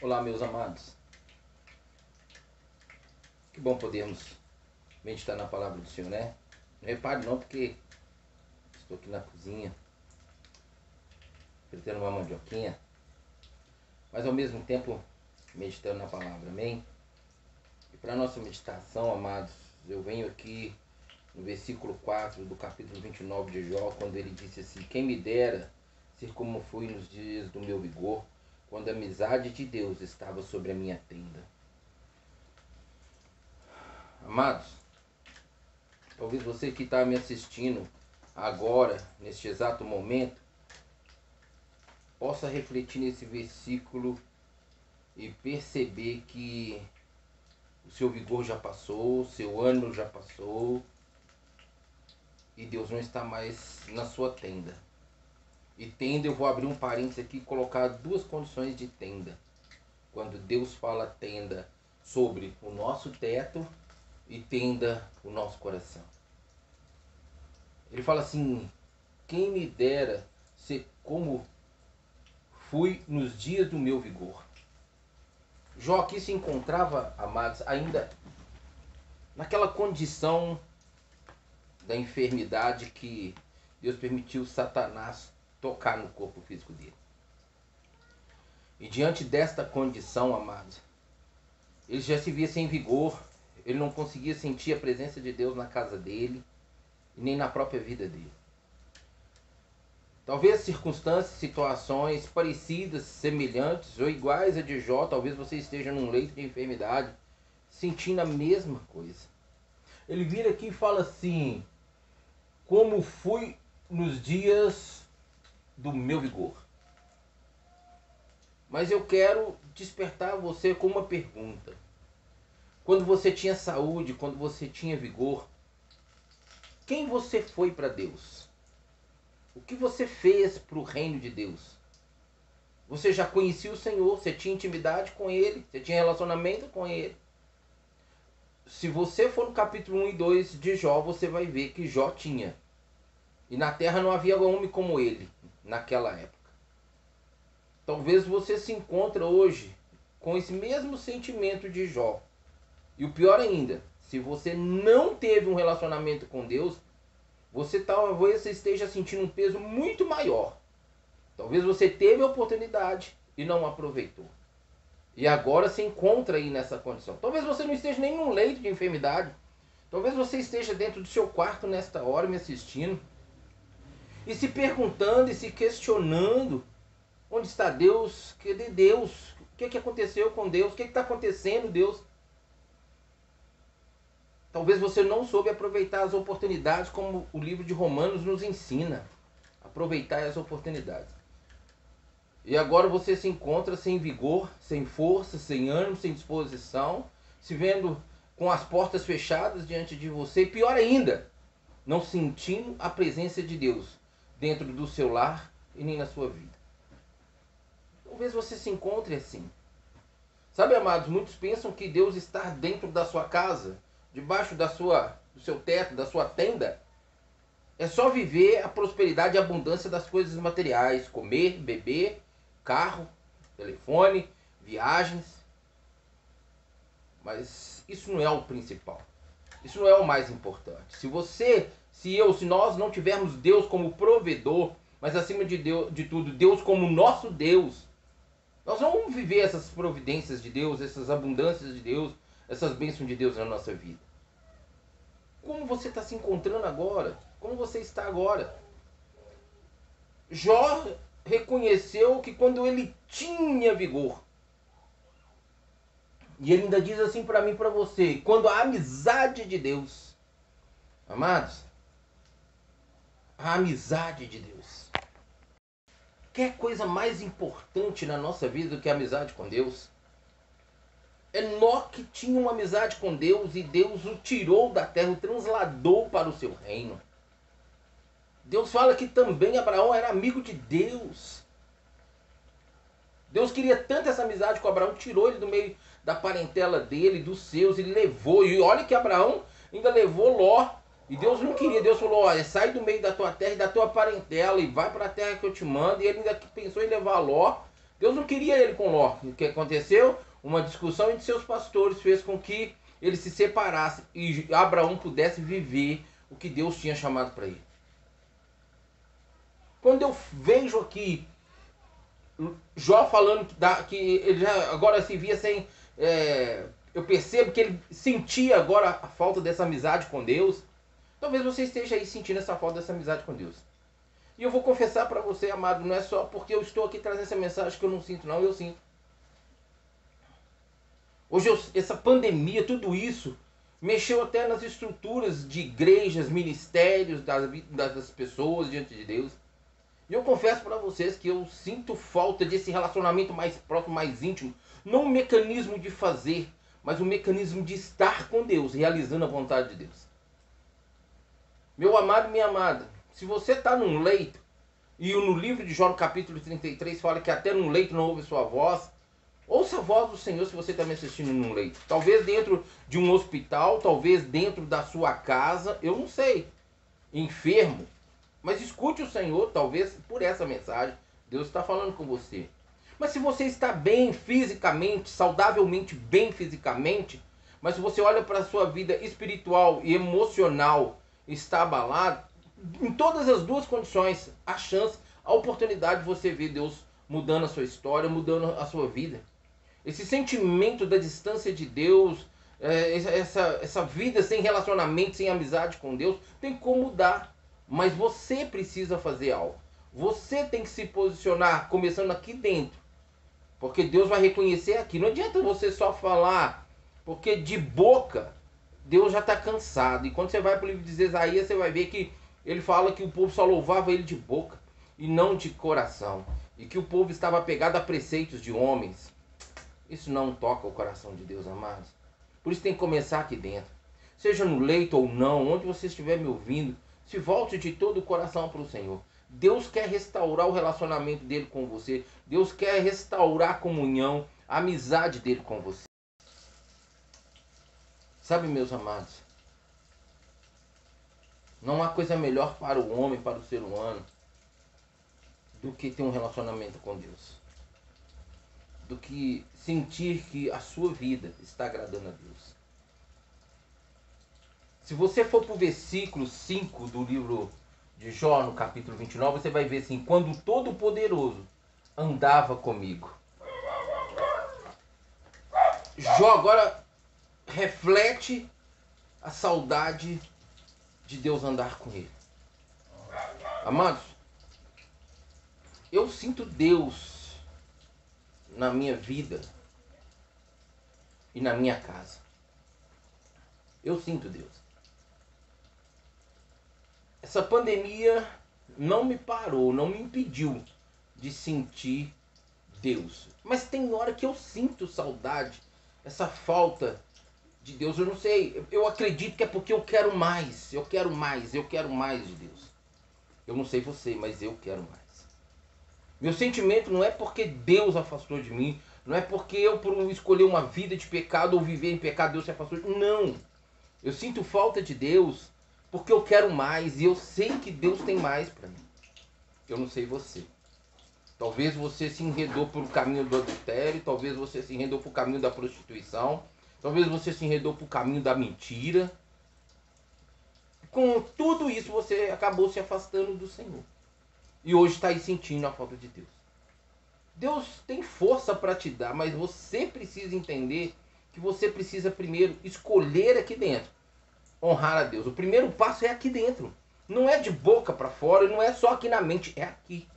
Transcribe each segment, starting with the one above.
Olá, meus amados. Que bom podermos meditar na palavra do Senhor, né? Não repare não, porque estou aqui na cozinha, fritando uma mandioquinha, mas ao mesmo tempo meditando na palavra, amém? E para nossa meditação, amados, eu venho aqui no versículo 4 do capítulo 29 de Jó, quando ele disse assim: quem me dera ser como fui nos dias do meu vigor, quando a amizade de Deus estava sobre a minha tenda. Amados, talvez você que está me assistindo agora, neste exato momento, possa refletir nesse versículo e perceber que o seu vigor já passou, o seu ânimo já passou e Deus não está mais na sua tenda. E tenda, eu vou abrir um parênteses aqui e colocar duas condições de tenda. Quando Deus fala tenda sobre o nosso teto e tenda o nosso coração. Ele fala assim: quem me dera ser como fui nos dias do meu vigor. Jó aqui se encontrava, amados, ainda naquela condição da enfermidade que Deus permitiu Satanás tocar no corpo físico dele. E diante desta condição, amados, ele já se via sem vigor, ele não conseguia sentir a presença de Deus na casa dele e nem na própria vida dele. Talvez circunstâncias, situações parecidas, semelhantes ou iguais a de Jó, talvez você esteja num leito de enfermidade, sentindo a mesma coisa. Ele vira aqui e fala assim: como fui nos dias do meu vigor. Mas eu quero despertar você com uma pergunta. Quando você tinha saúde, quando você tinha vigor, quem você foi para Deus? O que você fez para o reino de Deus? Você já conhecia o Senhor, você tinha intimidade com Ele, você tinha relacionamento com Ele. Se você for no capítulo 1 e 2 de Jó, você vai ver que Jó tinha. E na terra não havia homem como ele, naquela época. Talvez você se encontre hoje com esse mesmo sentimento de Jó. E o pior ainda, se você não teve um relacionamento com Deus, você talvez esteja sentindo um peso muito maior. Talvez você teve a oportunidade e não aproveitou. E agora se encontra aí nessa condição. Talvez você não esteja nem num leito de enfermidade. Talvez você esteja dentro do seu quarto nesta hora me assistindo. E se perguntando e se questionando: onde está Deus? Cadê Deus? O que aconteceu com Deus? O que está acontecendo, Deus? Talvez você não soube aproveitar as oportunidades como o livro de Romanos nos ensina. Aproveitar as oportunidades. E agora você se encontra sem vigor, sem força, sem ânimo, sem disposição, se vendo com as portas fechadas diante de você. E pior ainda, não sentindo a presença de Deus dentro do seu lar e nem na sua vida. Talvez você se encontre assim. Sabe, amados, muitos pensam que Deus está dentro da sua casa, debaixo do seu teto, da sua tenda. É só viver a prosperidade e a abundância das coisas materiais. Comer, beber, carro, telefone, viagens. Mas isso não é o principal. Isso não é o mais importante. Se nós não tivermos Deus como provedor, mas acima de tudo, Deus como nosso Deus, nós não vamos viver essas providências de Deus, essas abundâncias de Deus, essas bênçãos de Deus na nossa vida. Como você está se encontrando agora? Como você está agora? Jó reconheceu que quando ele tinha vigor, e ele ainda diz assim para mim e para você: quando a amizade de Deus, amados, a amizade de Deus. Quer coisa mais importante na nossa vida do que a amizade com Deus? Enoque tinha uma amizade com Deus e Deus o tirou da terra, o transladou para o seu reino. Deus fala que também Abraão era amigo de Deus. Deus queria tanto essa amizade com Abraão, tirou ele do meio da parentela dele, dos seus, e levou. E olha que Abraão ainda levou Ló. E Deus não queria, Deus falou: olha, sai do meio da tua terra e da tua parentela e vai para a terra que eu te mando. E ele ainda pensou em levar Ló, Deus não queria ele com Ló. O que aconteceu? Uma discussão entre seus pastores fez com que ele se separasse e Abraão pudesse viver o que Deus tinha chamado para ele. Quando eu vejo aqui Jó falando que ele já agora se via sem... eu percebo que ele sentia agora a falta dessa amizade com Deus. Talvez você esteja aí sentindo essa falta dessa amizade com Deus. E eu vou confessar para você, amado, não é só porque eu estou aqui trazendo essa mensagem que eu não sinto, não, eu sinto. Hoje essa pandemia, tudo isso, mexeu até nas estruturas de igrejas, ministérios das pessoas diante de Deus. E eu confesso para vocês que eu sinto falta desse relacionamento mais próximo, mais íntimo. Não um mecanismo de fazer, mas um mecanismo de estar com Deus, realizando a vontade de Deus. Meu amado e minha amada, se você está num leito, e no livro de Jó, no capítulo 33, fala que até num leito não ouve sua voz, ouça a voz do Senhor se você está me assistindo num leito. Talvez dentro de um hospital, talvez dentro da sua casa, eu não sei. Enfermo. Mas escute o Senhor, talvez por essa mensagem, Deus está falando com você. Mas se você está bem fisicamente, saudavelmente bem fisicamente, mas se você olha para a sua vida espiritual e emocional, está abalado, em todas as duas condições, a chance, a oportunidade de você ver Deus mudando a sua história, mudando a sua vida. Esse sentimento da distância de Deus, essa vida sem relacionamento, sem amizade com Deus, tem como mudar. Mas você precisa fazer algo. Você tem que se posicionar, começando aqui dentro. Porque Deus vai reconhecer aqui. Não adianta você só falar, porque de boca Deus já está cansado. E quando você vai para o livro de Isaías, você vai ver que ele fala que o povo só louvava ele de boca e não de coração. E que o povo estava apegado a preceitos de homens. Isso não toca o coração de Deus, amados. Por isso tem que começar aqui dentro. Seja no leito ou não, onde você estiver me ouvindo, se volte de todo o coração para o Senhor. Deus quer restaurar o relacionamento dele com você. Deus quer restaurar a comunhão, a amizade dele com você. Sabe, meus amados, não há coisa melhor para o homem, para o ser humano, do que ter um relacionamento com Deus. Do que sentir que a sua vida está agradando a Deus. Se você for para o versículo 5 do livro de Jó, no capítulo 29, você vai ver assim: quando o Todo-Poderoso andava comigo. Jó agora reflete a saudade de Deus andar com ele. Amados, eu sinto Deus na minha vida e na minha casa. Eu sinto Deus. Essa pandemia não me parou, não me impediu de sentir Deus. Mas tem hora que eu sinto saudade, essa falta de Deus. Eu não sei, eu acredito que é porque eu quero mais, eu quero mais de Deus. Eu não sei você, mas eu quero mais. Meu sentimento não é porque Deus afastou de mim, não é porque eu, por escolher uma vida de pecado ou viver em pecado, Deus se afastou de mim. Não. Eu sinto falta de Deus porque eu quero mais e eu sei que Deus tem mais para mim. Eu não sei você. Talvez você se enredou por o caminho do adultério, talvez você se enredou por o caminho da prostituição, talvez você se enredou por o caminho da mentira. Com tudo isso você acabou se afastando do Senhor. E hoje está aí sentindo a falta de Deus. Deus tem força para te dar, mas você precisa entender que você precisa primeiro escolher aqui dentro honrar a Deus. O primeiro passo é aqui dentro. Não é de boca para fora, não é só aqui na mente, é aqui.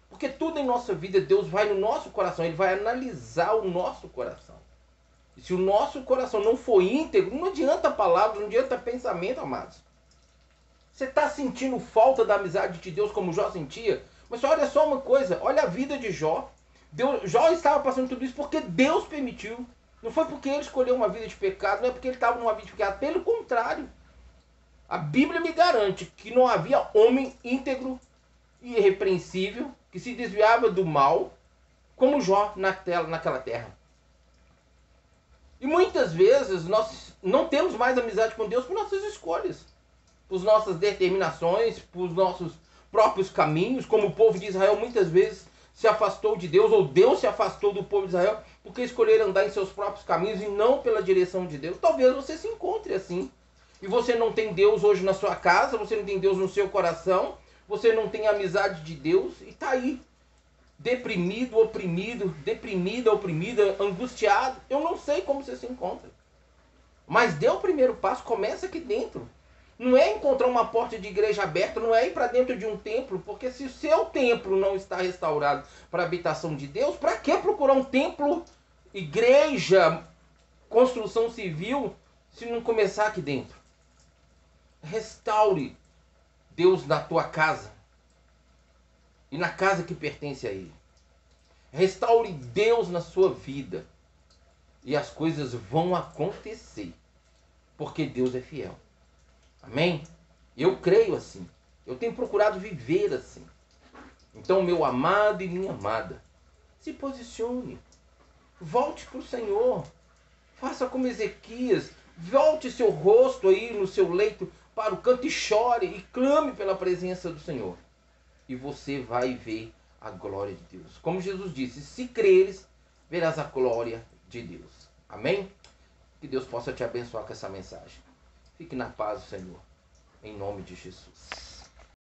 Porque tudo em nossa vida, Deus vai no nosso coração, Ele vai analisar o nosso coração. E se o nosso coração não for íntegro, não adianta palavra, não adianta pensamento, amados. Você está sentindo falta da amizade de Deus como Jó sentia? Mas olha só uma coisa, olha a vida de Jó. Jó estava passando tudo isso porque Deus permitiu. Não foi porque ele escolheu uma vida de pecado, não é porque ele estava numa vida de pecado. Pelo contrário, a Bíblia me garante que não havia homem íntegro e irrepreensível que se desviava do mal como Jó naquela terra. E muitas vezes nós não temos mais amizade com Deus por nossas escolhas, por nossas determinações, por nossos próprios caminhos, como o povo de Israel muitas vezes se afastou de Deus, ou Deus se afastou do povo de Israel, porque escolheram andar em seus próprios caminhos e não pela direção de Deus. Talvez você se encontre assim. E você não tem Deus hoje na sua casa, você não tem Deus no seu coração, você não tem a amizade de Deus e está aí, deprimido, oprimido, deprimida, oprimida, angustiado. Eu não sei como você se encontra. Mas dê o primeiro passo, começa aqui dentro. Não é encontrar uma porta de igreja aberta, não é ir para dentro de um templo, porque se o seu templo não está restaurado para a habitação de Deus, para que procurar um templo, igreja, construção civil, se não começar aqui dentro? Restaure Deus na tua casa e na casa que pertence a Ele. Restaure Deus na sua vida e as coisas vão acontecer, porque Deus é fiel. Amém? Eu creio assim. Eu tenho procurado viver assim. Então, meu amado e minha amada, se posicione. Volte para o Senhor. Faça como Ezequias. Volte seu rosto aí no seu leito para o canto e chore e clame pela presença do Senhor. E você vai ver a glória de Deus. Como Jesus disse, se creres, verás a glória de Deus. Amém? Que Deus possa te abençoar com essa mensagem. Fique na paz do Senhor. Em nome de Jesus.